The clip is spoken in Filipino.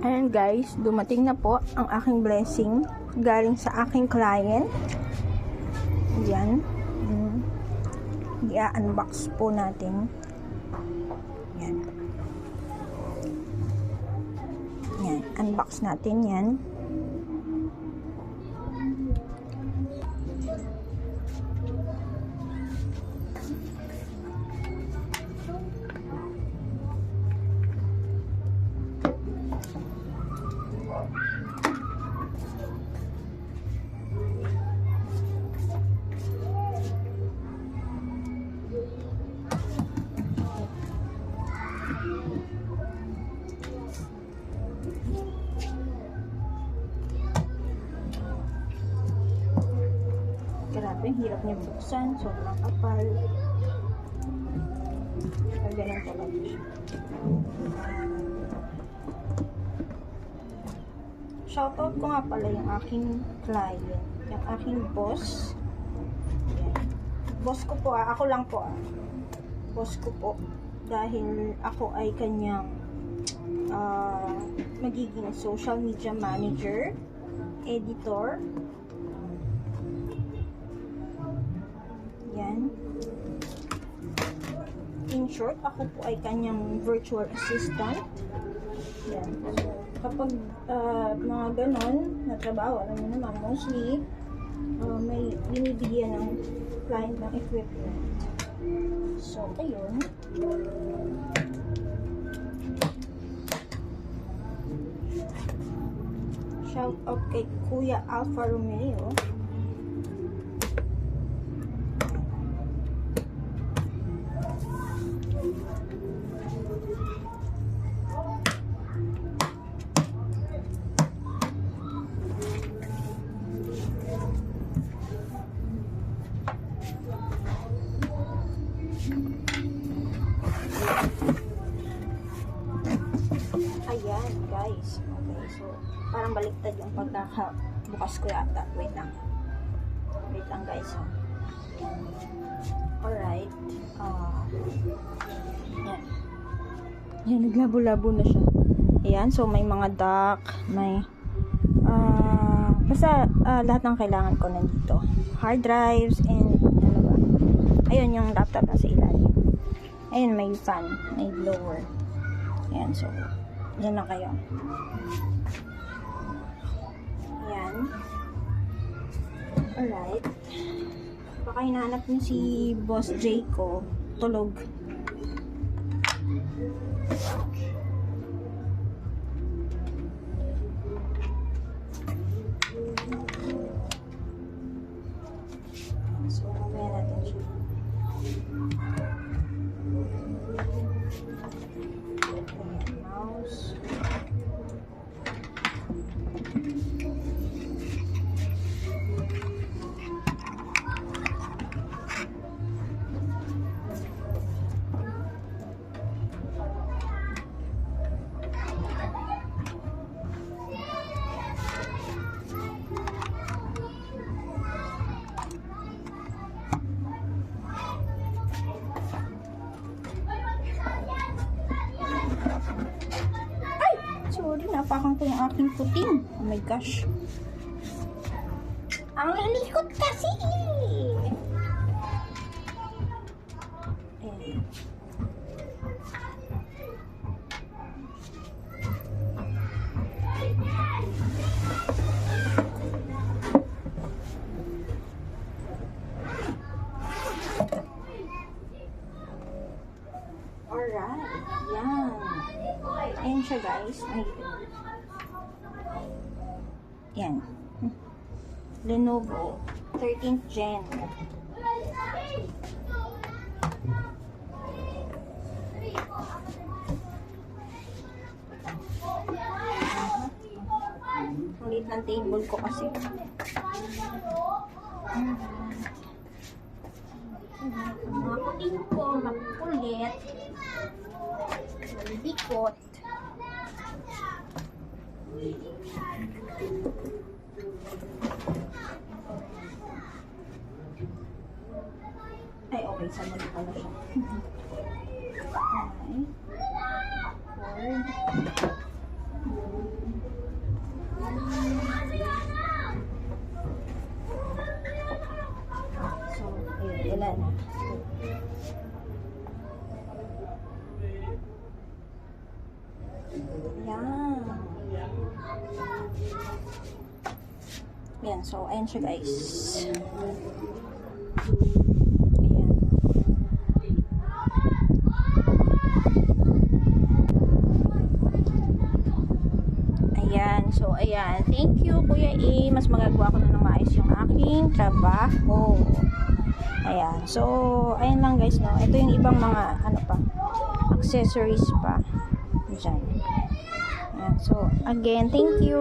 Ayan guys, dumating na po ang aking blessing galing sa aking client. Yan. I-unbox po natin. Yan. Yan. Unbox natin yan. Grabe, hirap niya buksan. Sobrang kapal. Ganun talaga siya. Shoutout ko nga pala yung aking client. Yung aking boss. Yan. Boss ko po ako lang po Boss ko po. Dahil ako ay kanyang magiging social media manager, editor. Yan. In short, ako po ay kanyang virtual assistant. Yan. So, kapag mga ganon na trabaho, alam mo naman, mostly may binibigyan ng client ng equipment. So, ayun. Shout out kay Kuya Alfa Romeo. Ayan, guys. Okay, so, parang baliktad yung pagkakabukas ko yata. Wait lang. Wait lang, guys. Alright. Yan. Yan, naglabo-labo na siya. Ayan, so, may mga dock, may, basta, lahat ng kailangan ko nandito. Hard drives, and, ano ba? Ayun, yung laptop nasa ilalim. Ayun, may fan, may blower. Ayan, so, yan lang kayo. Ayan. Alright. Baka hinahanap niyo si Boss J ko. Tulog. So, mamaya natin siya. Mouse. Sorry, napakan ko yung aking puting. Oh my gosh. Ang lilikot kasi! Ayan. Alright. Yan. Ayan siya, guys. Ay. Yan. Lenovo 13th Gen. Ang liit ng table ko kasi. Mga puting ko, makulit. Malikot. Ay, okay. Sa mali pala siya. Okay. Word. Yan, so ayan siya guys. Ayan, so ayan. Thank you, Kuya A. Mas magagawa ko na ng maayos yung aking trabaho. Ayan, so ayan lang guys, no. Ito yung ibang mga ano pa, accessories pa. Diyan. Ayan, so again, thank you.